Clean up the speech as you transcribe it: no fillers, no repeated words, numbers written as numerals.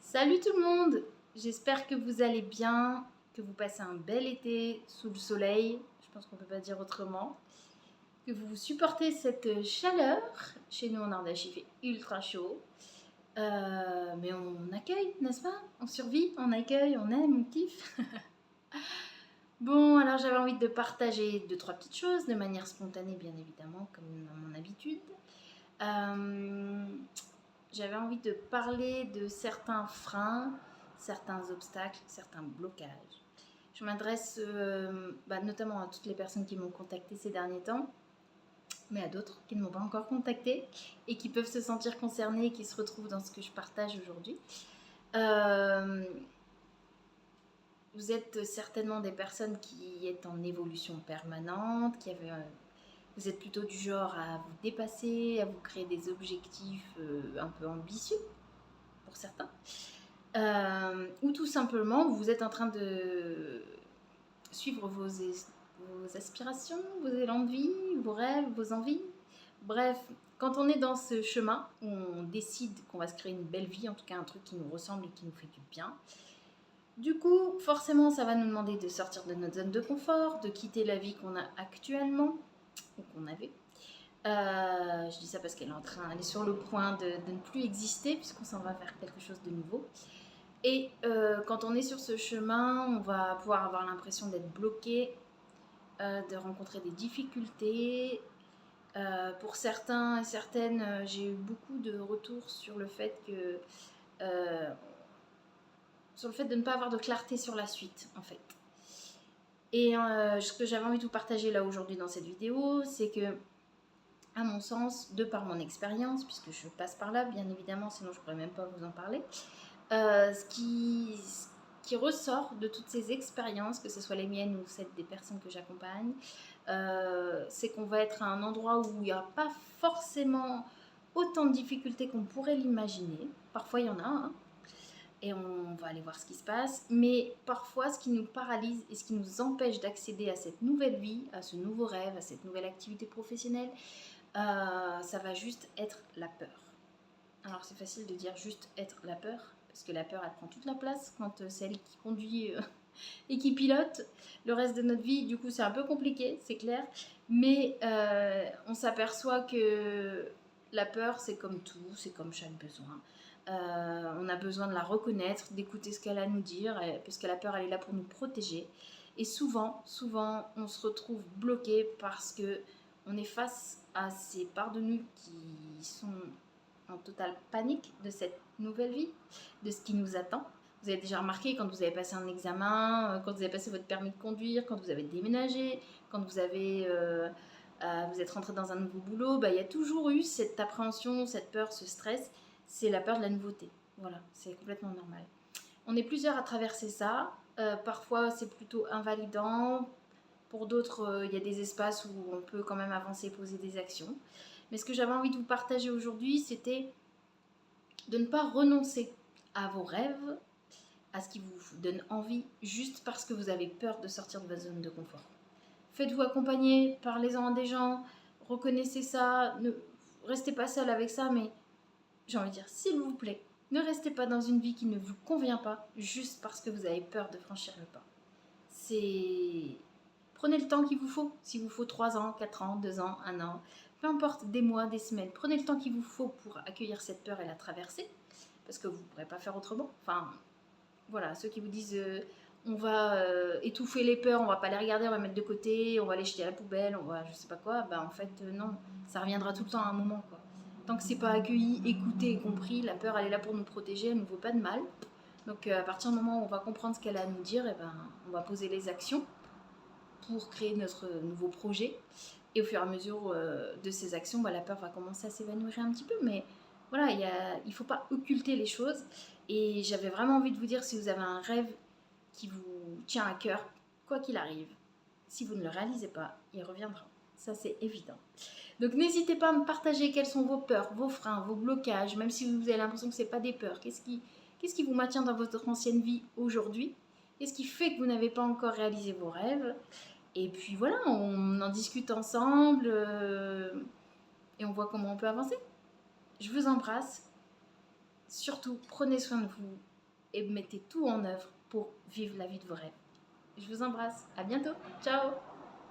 Salut tout le monde, j'espère que vous allez bien, que vous passez un bel été sous le soleil, je pense qu'on ne peut pas dire autrement, que vous supportez cette chaleur. Chez nous en Ardèche il fait ultra chaud, mais on accueille, n'est-ce pas? On survit, on accueille, on aime, on kiffe. Bon, alors j'avais envie de partager deux, trois petites choses de manière spontanée bien évidemment, comme à mon habitude. J'avais envie de parler de certains freins, certains obstacles, certains blocages. Je m'adresse notamment à toutes les personnes qui m'ont contacté ces derniers temps, mais à d'autres qui ne m'ont pas encore contacté et qui peuvent se sentir concernés et qui se retrouvent dans ce que je partage aujourd'hui. Vous êtes certainement des personnes qui êtes en évolution permanente, vous êtes plutôt du genre à vous dépasser, à vous créer des objectifs un peu ambitieux pour certains. Ou tout simplement vous êtes en train de suivre vos aspirations, vos élans de vie, vos rêves, vos envies. Bref, quand on est dans ce chemin, on décide qu'on va se créer une belle vie, en tout cas un truc qui nous ressemble et qui nous fait du bien. Du coup, forcément, ça va nous demander de sortir de notre zone de confort, de quitter la vie qu'on a actuellement, ou qu'on avait. Je dis ça parce qu'elle est sur le point de ne plus exister, puisqu'on s'en va vers quelque chose de nouveau. Et quand on est sur ce chemin, on va pouvoir avoir l'impression d'être bloqué, de rencontrer des difficultés. Pour certains et certaines, j'ai eu beaucoup de retours sur le fait de ne pas avoir de clarté sur la suite, en fait. Et ce que j'avais envie de vous partager là aujourd'hui dans cette vidéo, c'est que, à mon sens, de par mon expérience, puisque je passe par là, bien évidemment, sinon je ne pourrais même pas vous en parler, ce qui ressort de toutes ces expériences, que ce soit les miennes ou celles des personnes que j'accompagne, c'est qu'on va être à un endroit où il n'y a pas forcément autant de difficultés qu'on pourrait l'imaginer. Parfois il y en a, hein, et on va aller voir ce qui se passe, mais parfois ce qui nous paralyse et ce qui nous empêche d'accéder à cette nouvelle vie, à ce nouveau rêve, à cette nouvelle activité professionnelle, ça va juste être la peur. Alors c'est facile de dire juste être la peur, parce que la peur elle prend toute la place quand c'est elle qui conduit et qui pilote le reste de notre vie. Du coup c'est un peu compliqué, c'est clair, mais on s'aperçoit que la peur c'est comme tout, c'est comme chaque besoin. On a besoin de la reconnaître, d'écouter ce qu'elle a à nous dire, parce que la peur elle est là pour nous protéger. Et souvent on se retrouve bloqué parce que on est face à ces parts de nous qui sont en totale panique de cette nouvelle vie, de ce qui nous attend. Vous avez déjà remarqué quand vous avez passé un examen, quand vous avez passé votre permis de conduire, quand vous avez déménagé, quand vous êtes rentré dans un nouveau boulot, il y a toujours eu cette appréhension, cette peur, ce stress. C'est la peur de la nouveauté. Voilà, c'est complètement normal. On est plusieurs à traverser ça. Parfois, c'est plutôt invalidant. Pour d'autres, il y a des espaces où on peut quand même avancer, poser des actions. Mais ce que j'avais envie de vous partager aujourd'hui, c'était de ne pas renoncer à vos rêves, à ce qui vous donne envie, juste parce que vous avez peur de sortir de votre zone de confort. Faites-vous accompagner, parlez-en à des gens, reconnaissez ça, ne restez pas seul avec ça, mais j'ai envie de dire, s'il vous plaît, ne restez pas dans une vie qui ne vous convient pas, juste parce que vous avez peur de franchir le pas. Prenez le temps qu'il vous faut, s'il vous faut 3 ans, 4 ans, 2 ans, 1 an, peu importe, des mois, des semaines, prenez le temps qu'il vous faut pour accueillir cette peur et la traverser, parce que vous ne pourrez pas faire autrement. Enfin, voilà, ceux qui vous disent on va étouffer les peurs, on va pas les regarder, on va mettre de côté, on va les jeter à la poubelle, on va je sais pas quoi, en fait non, ça reviendra tout le temps à un moment quoi. Tant que c'est pas accueilli, écouté et compris, la peur elle est là pour nous protéger, elle ne nous vaut pas de mal. Donc à partir du moment où on va comprendre ce qu'elle a à nous dire, on va poser les actions pour créer notre nouveau projet. Et au fur et à mesure de ces actions, la peur va commencer à s'évanouir un petit peu. Mais voilà, il ne faut pas occulter les choses. Et j'avais vraiment envie de vous dire, si vous avez un rêve qui vous tient à cœur, quoi qu'il arrive, si vous ne le réalisez pas, il reviendra. Ça, c'est évident. Donc n'hésitez pas à me partager quelles sont vos peurs, vos freins, vos blocages, même si vous avez l'impression que ce n'est pas des peurs. Qu'est-ce qui vous maintient dans votre ancienne vie aujourd'hui? Qu'est-ce qui fait que vous n'avez pas encore réalisé vos rêves? Et puis voilà, on en discute ensemble et on voit comment on peut avancer. Je vous embrasse. Surtout, prenez soin de vous. et mettez tout en œuvre pour vivre la vie de vos rêves. Je vous embrasse. À bientôt. Ciao.